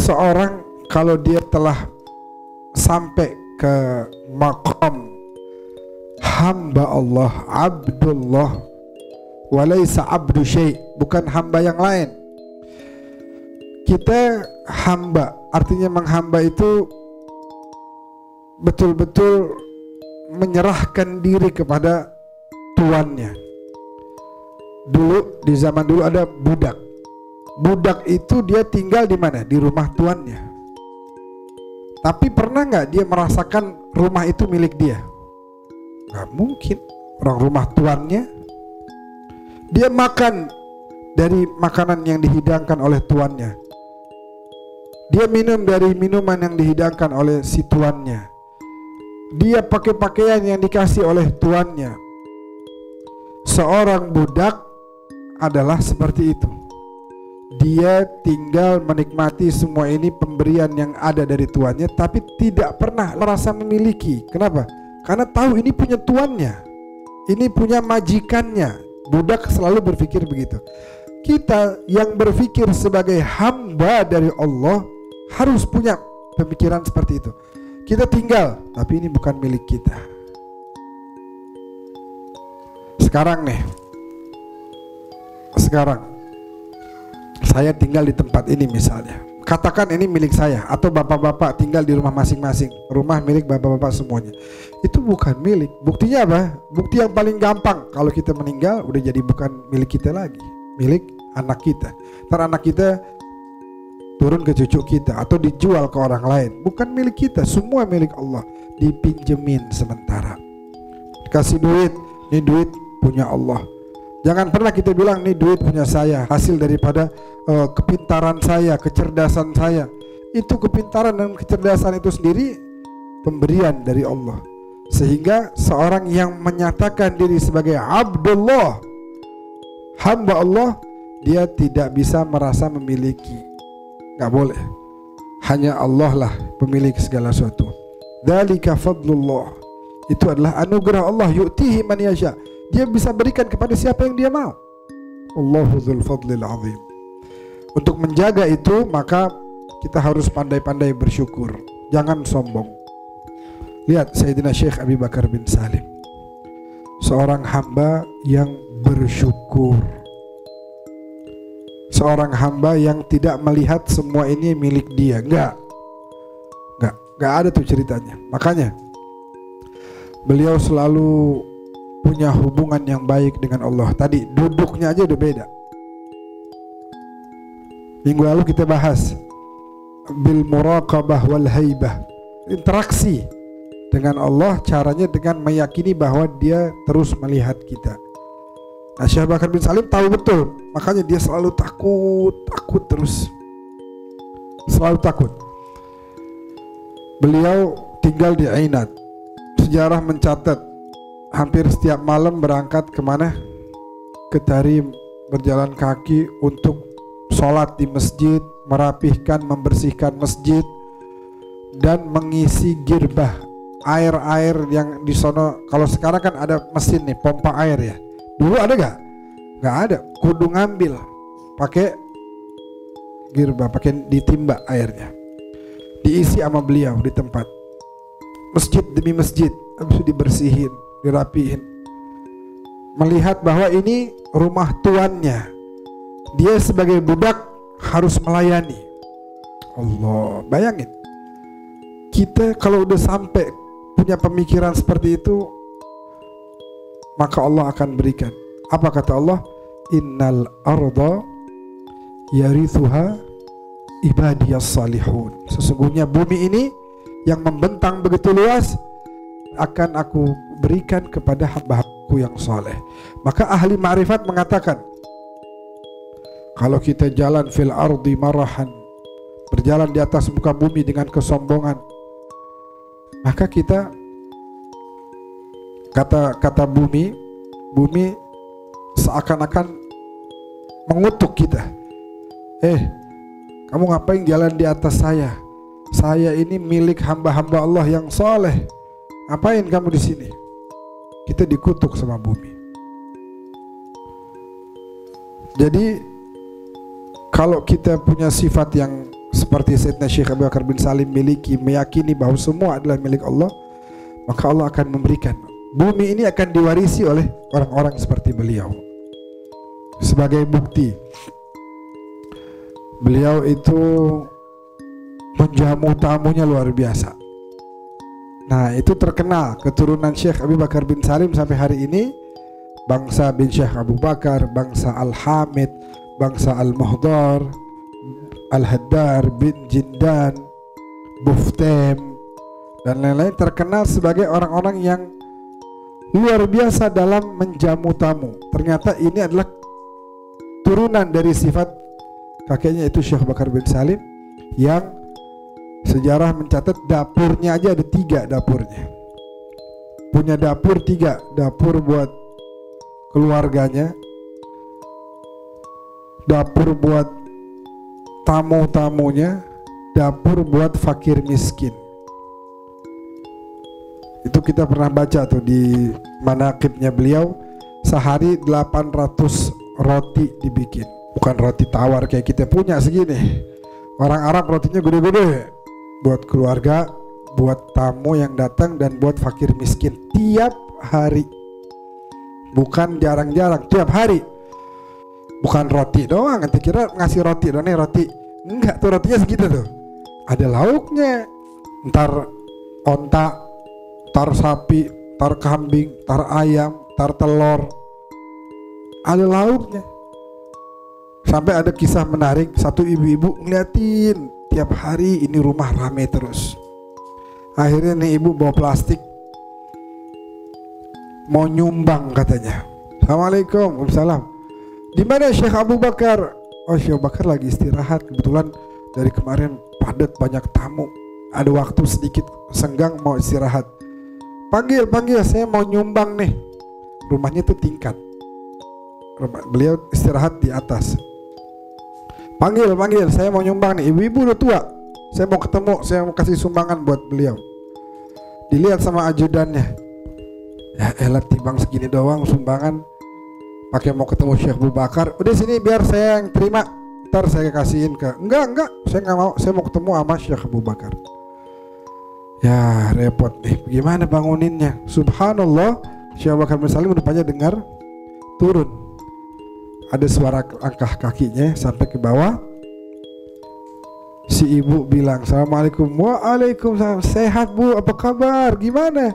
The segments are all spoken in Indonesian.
seseorang kalau dia telah sampai ke maqam hamba Allah, abdullah, walaysa abdu syai', bukan hamba yang lain. Kita hamba, artinya menghamba itu betul-betul menyerahkan diri kepada tuannya. Dulu, di zaman dulu ada budak. Budak itu dia tinggal di mana? Di rumah tuannya. Tapi pernah nggak dia merasakan rumah itu milik dia? Nggak mungkin. Orang rumah tuannya. Dia makan dari makanan yang dihidangkan oleh tuannya. Dia minum dari minuman yang dihidangkan oleh si tuannya. Dia pakai pakaian yang dikasih oleh tuannya. Seorang budak adalah seperti itu. Dia tinggal menikmati semua ini pemberian yang ada dari tuannya, tapi tidak pernah merasa memiliki. Kenapa? Karena tahu ini punya tuannya, ini punya majikannya. Budak selalu berpikir begitu. Kita yang berpikir sebagai hamba dari Allah harus punya pemikiran seperti itu. Kita tinggal, tapi ini bukan milik kita. Sekarang saya tinggal di tempat ini misalnya. Katakan ini milik saya, atau bapak-bapak tinggal di rumah masing-masing. Rumah milik bapak-bapak semuanya. Itu bukan milik. Buktinya apa? Bukti yang paling gampang, kalau kita meninggal udah jadi bukan milik kita lagi, milik anak kita. Ntar anak kita turun ke cucu kita atau dijual ke orang lain. Bukan milik kita, semua milik Allah. Dipinjemin sementara. Kasih duit, ini duit punya Allah. Jangan pernah kita bilang nih duit punya saya, hasil daripada kepintaran saya, kecerdasan saya. Itu kepintaran dan kecerdasan itu sendiri pemberian dari Allah. Sehingga seorang yang menyatakan diri sebagai Abdullah, hamba Allah, dia tidak bisa merasa memiliki. Gak boleh. Hanya Allah lah pemilik segala sesuatu. Dzalika fadlullah. Itu adalah anugerah Allah, yu'tihi man yasha. Dia bisa berikan kepada siapa yang dia mau. Allahu dzul fadlil azim. Untuk menjaga itu, maka kita harus pandai-pandai bersyukur. Jangan sombong. Lihat Sayyidina Syekh Abi Bakar bin Salim, seorang hamba yang bersyukur. Seorang hamba yang tidak melihat semua ini milik dia. Enggak ada tuh ceritanya. Makanya beliau selalu punya hubungan yang baik dengan Allah. Tadi duduknya aja udah beda. Minggu lalu kita bahas bil muraqabah wal haibah, interaksi dengan Allah caranya dengan meyakini bahwa dia terus melihat kita. Nah, Syekh Bakar bin Salim tahu betul, makanya dia selalu takut terus. Selalu takut. Beliau tinggal di Ainat. Sejarah mencatat hampir setiap malam berangkat kemana? Ke Tarim, berjalan kaki untuk sholat di masjid, merapihkan, membersihkan masjid, dan mengisi girbah, air-air yang di sono. Kalau sekarang kan ada mesin nih, pompa air ya. Dulu ada gak? Gak ada, kudu ngambil pakai girbah, pakai ditimba airnya, diisi sama beliau di tempat. Masjid demi masjid, habis itu dibersihin, dirapihin. Melihat bahwa ini rumah tuannya, dia sebagai budak harus melayani. Allah, bayangin, kita kalau udah sampai punya pemikiran seperti itu, maka Allah akan berikan. Apa kata Allah? Innal arda yarithuha ibadiyas salihun. Sesungguhnya bumi ini yang membentang begitu luas akan aku berikan kepada hamba-hambaku yang soleh. Maka ahli ma'rifat mengatakan, kalau kita jalan fil ardi marahan, berjalan di atas muka bumi dengan kesombongan, maka kita, kata bumi seakan-akan mengutuk kita. Kamu ngapain jalan di atas saya? Saya ini milik hamba-hamba Allah yang soleh. Ngapain kamu di sini? Kita dikutuk sama bumi. Jadi kalau kita punya sifat yang seperti Sayyidina Syekh Abu Bakar bin Salim miliki, meyakini bahwa semua adalah milik Allah, maka Allah akan memberikan. Bumi ini akan diwarisi oleh orang-orang seperti beliau. Sebagai bukti, beliau itu menjamu tamunya luar biasa. Nah, itu terkenal keturunan Syekh Abu Bakar bin Salim sampai hari ini. Bangsa bin Syekh Abu Bakar, bangsa Al-Hamid, bangsa Al-Muhdar, Al-Haddar bin Jindan, Buftem, dan lain-lain terkenal sebagai orang-orang yang luar biasa dalam menjamu tamu. Ternyata ini adalah turunan dari sifat kakeknya itu Syekh Bakar bin Salim, yang sejarah mencatat dapurnya aja ada 3 dapurnya. Punya dapur 3, dapur buat keluarganya, dapur buat tamu-tamunya, dapur buat fakir miskin. Itu kita pernah baca tuh di manaqibnya beliau, sehari 800 roti dibikin. Bukan roti tawar kayak kita punya segini. Orang Arab rotinya gede-gede, buat keluarga, buat tamu yang datang, dan buat fakir miskin tiap hari. Bukan jarang-jarang, tiap hari. Bukan roti doang, nanti kira ngasih roti doang nih roti. Enggak, tuh rotinya segitu tuh. Ada lauknya. Ntar onta, ntar sapi, ntar kambing, ntar ayam, ntar telur. Ada lauknya. Sampai ada kisah menarik, satu ibu-ibu ngeliatin tiap hari ini rumah rame terus. Akhirnya nih ibu bawa plastik, mau nyumbang katanya. Assalamualaikum, waalaikumsalam. Di mana Syekh Abu Bakar? Oh, Syekh Abu Bakar lagi istirahat. Kebetulan dari kemarin padat banyak tamu. Ada waktu sedikit senggang mau istirahat. Panggil, saya mau nyumbang nih. Rumahnya itu tingkat. Beliau istirahat di atas. Panggil, saya mau nyumbang nih. Ibu-ibu udah tua. Saya mau ketemu, saya mau kasih sumbangan buat beliau. Dilihat sama ajudannya. Ya elah, timbang segini doang sumbangan, pakai mau ketemu Syekh Abu Bakar. Udah sini biar saya yang terima, ntar saya kasihin ke. Enggak, saya nggak mau, saya mau ketemu sama Syekh Abu Bakar. Ya repot nih, gimana banguninnya? Subhanallah, Syekh Abu Bakar bin Salim rupanya dengar turun. Ada suara langkah kakinya sampai ke bawah. Si ibu bilang, Assalamualaikum. Waalaikumsalam. Sehat bu, apa kabar? Gimana?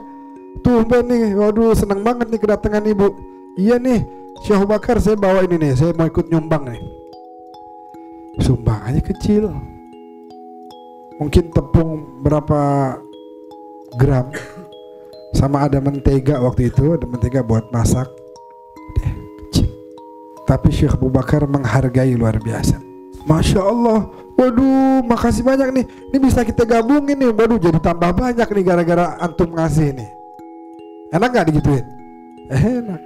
Tumben nih, waduh seneng banget nih kedatangan ibu. Iya nih, Syekh Abu Bakar saya bawa ini nih, saya mau ikut nyumbang nih. Sumbangannya kecil, mungkin tepung berapa gram, sama ada mentega waktu itu, ada mentega buat masak. Kecil. Tapi Syekh Abu Bakar menghargai luar biasa. Masya Allah, waduh makasih banyak nih, ini bisa kita gabungin nih, waduh jadi tambah banyak nih gara-gara antum ngasih nih. Enak gak digituin? Enak.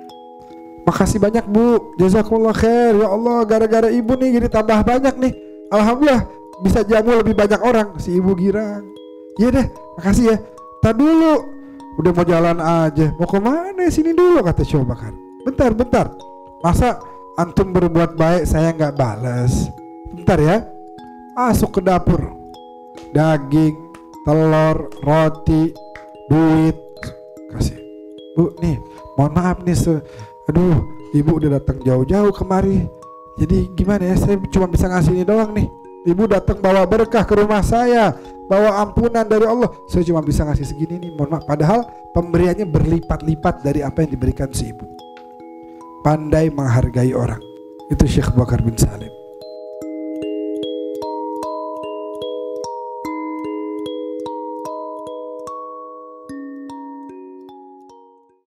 Makasih banyak bu, jazakumullah khair. Ya Allah, gara-gara ibu nih jadi tambah banyak nih. Alhamdulillah bisa jamu lebih banyak orang. Si ibu girang. Iya deh, makasih ya. Tar dulu, udah mau jalan aja. Mau kemana? Sini dulu kata Syekh Abu Bakar. Bentar. Masa antum berbuat baik saya nggak balas? Bentar ya. Masuk ke dapur. Daging, telur, roti, duit. Kasih. Bu nih, mohon maaf nih, aduh ibu udah datang jauh-jauh kemari. Jadi gimana ya, saya cuma bisa ngasih ini doang nih. Ibu datang bawa berkah ke rumah saya, bawa ampunan dari Allah. Saya cuma bisa ngasih segini nih, mohon maaf. Padahal pemberiannya berlipat-lipat dari apa yang diberikan si ibu. Pandai menghargai orang. Itu Syekh Abu Bakar bin Salim.